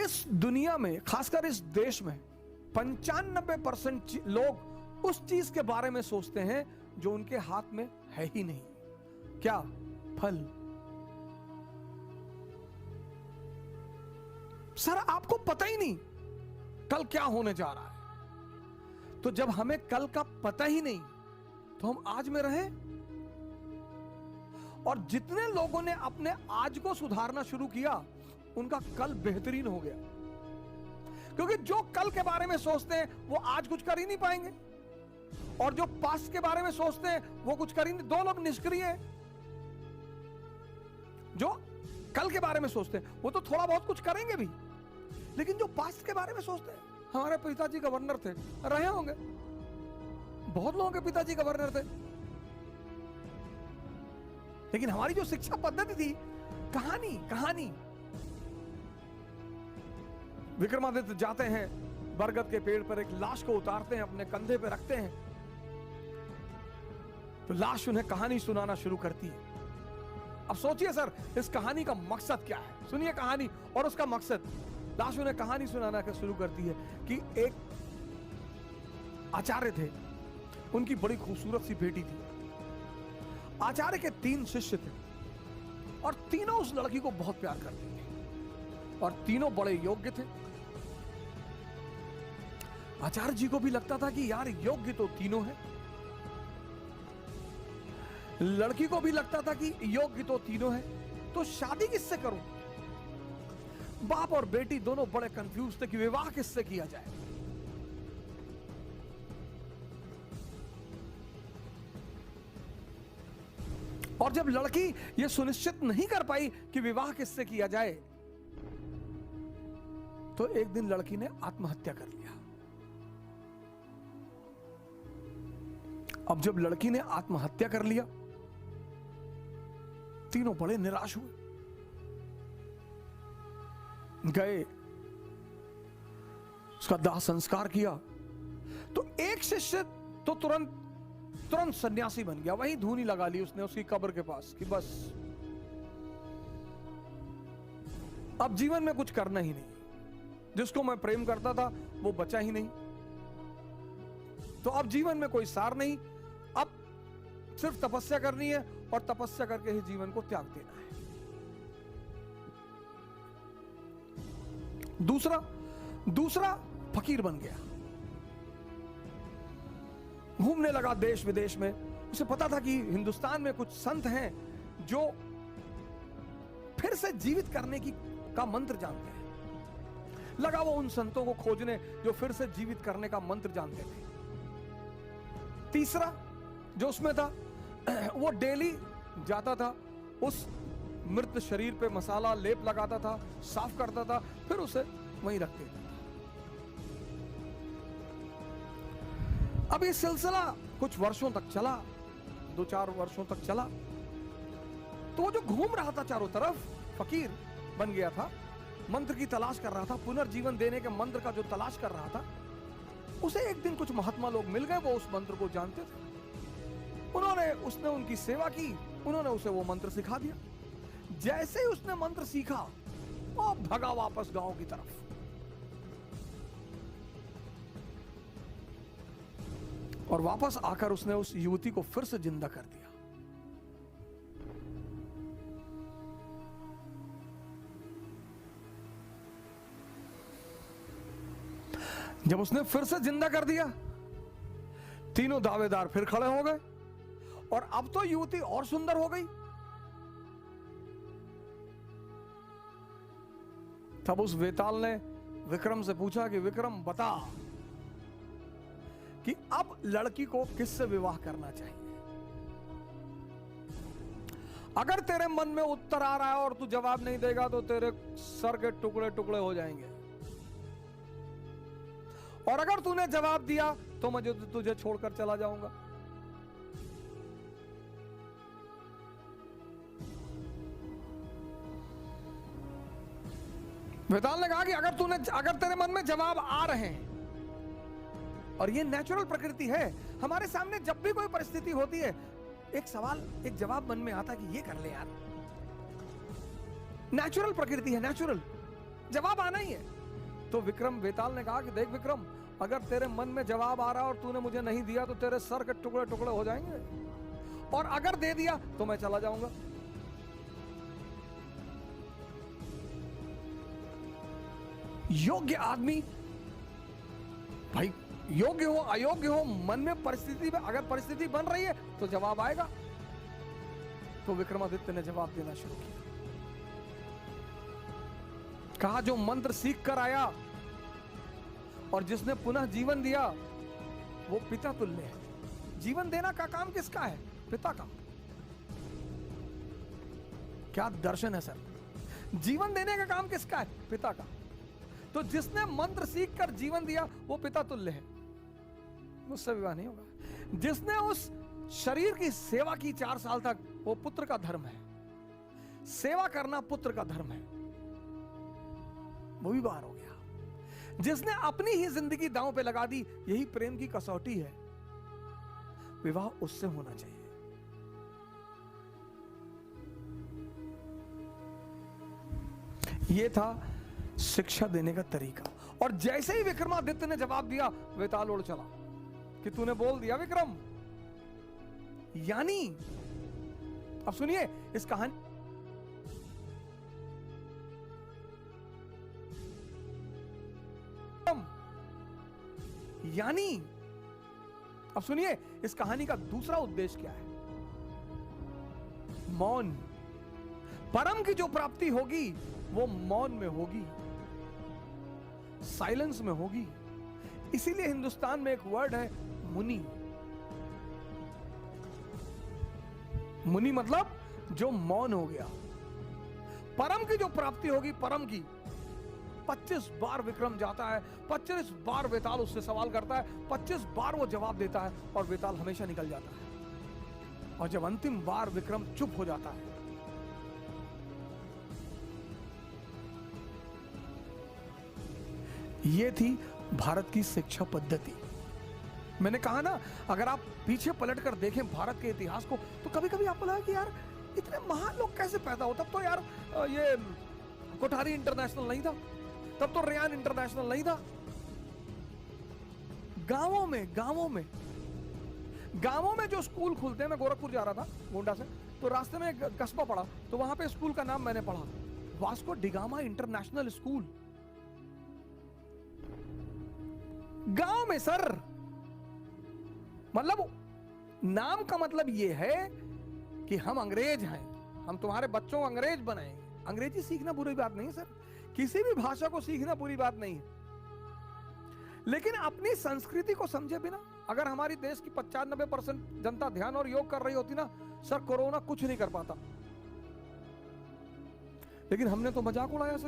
इस दुनिया में, खासकर इस देश में 95% लोग उस चीज के बारे में सोचते हैं जो उनके हाथ में है ही नहीं। क्या? फल। सर आपको पता ही नहीं कल क्या होने जा रहा है। तो जब हमें कल का पता ही नहीं तो हम आज में रहे। और जितने लोगों ने अपने आज को सुधारना शुरू किया उनका कल बेहतरीन हो गया, क्योंकि जो कल के बारे में सोचते हैं वो आज कुछ कर ही नहीं पाएंगे, और जो पास्ट के बारे में सोचते हैं वो कुछ कर ही नहीं। दो लोग निष्क्रिय हैं। जो कल के बारे में सोचते हैं वो तो थोड़ा बहुत कुछ करेंगे भी, लेकिन जो पास्ट के बारे में सोचते हैं, हमारे पिताजी गवर्नर थे, रहे होंगे, बहुत लोगों के पिताजी गवर्नर थे, लेकिन हमारी जो शिक्षा पद्धति थी, कहानी। विक्रमादित्य जाते हैं बरगद के पेड़ पर, एक लाश को उतारते हैं, अपने कंधे पे रखते हैं, तो लाश उन्हें कहानी सुनाना शुरू करती है। अब सोचिए सर, इस कहानी का मकसद क्या है? सुनिए कहानी और उसका मकसद। लाश उन्हें कहानी सुनाना शुरू करती है कि एक आचार्य थे, उनकी बड़ी खूबसूरत सी बेटी थी। आचार्य के 3 शिष्य थे और तीनों उस लड़की को बहुत प्यार करते थे और तीनों बड़े योग्य थे। आचार्य जी को भी लगता था कि यार योग्य तो तीनों हैं, लड़की को भी लगता था कि योग्य तो तीनों हैं, तो शादी किससे करूं? बाप और बेटी दोनों बड़े कंफ्यूज थे कि विवाह किससे किया जाए। और जब लड़की यह सुनिश्चित नहीं कर पाई कि विवाह किससे किया जाए, तो एक दिन लड़की ने आत्महत्या कर लिया। अब जब लड़की ने आत्महत्या कर लिया, तीनों बड़े निराश हुए, गए उसका दाह संस्कार किया। तो एक शिष्य तो तुरंत सन्यासी बन गया, वहीं धूनी लगा ली उसने उसकी कब्र के पास कि बस अब जीवन में कुछ करना ही नहीं, जिसको मैं प्रेम करता था वो बचा ही नहीं, तो अब जीवन में कोई सार नहीं, अब सिर्फ तपस्या करनी है और तपस्या करके ही जीवन को त्याग देना है। दूसरा फकीर बन गया, घूमने लगा देश विदेश में। उसे पता था कि हिंदुस्तान में कुछ संत हैं जो फिर से जीवित करने का मंत्र जानते हैं। लगा वो उन संतों को खोजने जो फिर से जीवित करने का मंत्र जानते थे। तीसरा जो उसमें था, वो डेली जाता था, उस मृत शरीर पे मसाला लेप लगाता था, साफ करता था, फिर उसे वहीं रख देता था। अब ये सिलसिला कुछ वर्षों तक चला, 2-4 वर्षों तक चला। तो वो जो घूम रहा था चारों तरफ, फकीर बन गया था, मंत्र की तलाश कर रहा था, पुनर्जीवन देने के मंत्र का जो तलाश कर रहा था, उसे एक दिन कुछ महात्मा लोग मिल गए, वो उस मंत्र को जानते थे। उसने उनकी सेवा की, उन्होंने उसे वो मंत्र सिखा दिया। जैसे ही उसने मंत्र सीखा, वो भगा वापस गांव की तरफ। और वापस आकर उसने उस युवती को फिर से जिंदा कर दिया। जब उसने फिर से जिंदा कर दिया, तीनों दावेदार फिर खड़े हो गए, और अब तो युवती और सुंदर हो गई। तब उस वेताल ने विक्रम से पूछा कि विक्रम बता कि अब लड़की को किससे विवाह करना चाहिए। अगर तेरे मन में उत्तर आ रहा है और तू जवाब नहीं देगा तो तेरे सर के टुकड़े टुकड़े हो जाएंगे, और अगर तूने जवाब दिया तो मैं तुझे छोड़कर चला जाऊंगा। वेताल ने कहा कि अगर तेरे मन में जवाब आ रहे हैं, और ये नेचुरल प्रकृति है, हमारे सामने जब भी कोई परिस्थिति होती है, एक जवाब मन में आता है कि ये कर ले यार। नेचुरल प्रकृति है, नेचुरल जवाब आना ही है। तो विक्रम बेताल ने कहा कि देख विक्रम, अगर तेरे मन में जवाब आ रहा और तूने मुझे नहीं दिया तो तेरे सर के टुकड़े टुकड़े हो जाएंगे, और अगर दे दिया तो मैं चला जाऊंगा। योग्य आदमी, भाई योग्य हो अयोग्य हो, मन में परिस्थिति में अगर परिस्थिति बन रही है तो जवाब आएगा। तो विक्रमादित्य ने जवाब देना शुरू किया। कहा जो मंत्र सीख कर आया और जिसने पुनः जीवन दिया वो पिता तुल्य है। जीवन देना का काम किसका है? पिता का। क्या दर्शन है सर! जीवन देने का काम किसका है? पिता का। तो जिसने मंत्र सीख कर जीवन दिया वो पिता तुल्य है, मुझसे विवाह नहीं होगा। जिसने उस शरीर की सेवा की 4 साल तक, वो पुत्र का धर्म है। सेवा करना पुत्र का धर्म है, वो भी बाहर हो गया। जिसने अपनी ही जिंदगी दांव पे लगा दी, यही प्रेम की कसौटी है, विवाह उससे होना चाहिए। यह था शिक्षा देने का तरीका। और जैसे ही विक्रमादित्य ने जवाब दिया, वेताल उड़ चला कि तूने बोल दिया विक्रम। यानी अब सुनिए इस कहानी, यानी अब सुनिए इस कहानी का दूसरा उद्देश्य क्या है? मौन। परम की जो प्राप्ति होगी वो मौन में होगी, साइलेंस में होगी। इसीलिए हिंदुस्तान में एक वर्ड है मुनि। मुनि मतलब जो मौन हो गया। परम की जो प्राप्ति होगी, परम की, 25 बार विक्रम जाता है, 25 बार वेताल उससे सवाल करता है, 25 बार वो जवाब देता है और वेताल हमेशा निकल जाता है। और जब अंतिम बार विक्रम चुप हो जाता है, ये थी भारत की शिक्षा पद्धति। मैंने कहा ना, अगर आप पीछे पलटकर देखें भारत के इतिहास को, तो कभी कभी आपको लगा कि यार इतने महान लोग कैसे पैदा हो। तब तो यार ये कोठारी इंटरनेशनल नहीं था, तब तो रेयान इंटरनेशनल नहीं था। गांवों में जो स्कूल खुलते हैं, मैं गोरखपुर जा रहा था गोंडा से, तो रास्ते में एक कस्बा पड़ा, तो वहां पे स्कूल का नाम मैंने पढ़ा, वास्को डिगामा इंटरनेशनल स्कूल। गांव में सर, मतलब नाम का मतलब यह है कि हम अंग्रेज हैं, हम तुम्हारे बच्चों को अंग्रेज बनाएंगे। अंग्रेजी सीखना बुरी बात नहीं सर, किसी भी भाषा को सीखना बुरी बात नहीं है, लेकिन अपनी संस्कृति को समझे बिना अगर हमारी देश की 95% जनता ध्यान और योग कर रही होती ना सर, कोरोना कुछ नहीं कर पाता। लेकिन हमने तो मजाक उड़ाया सर,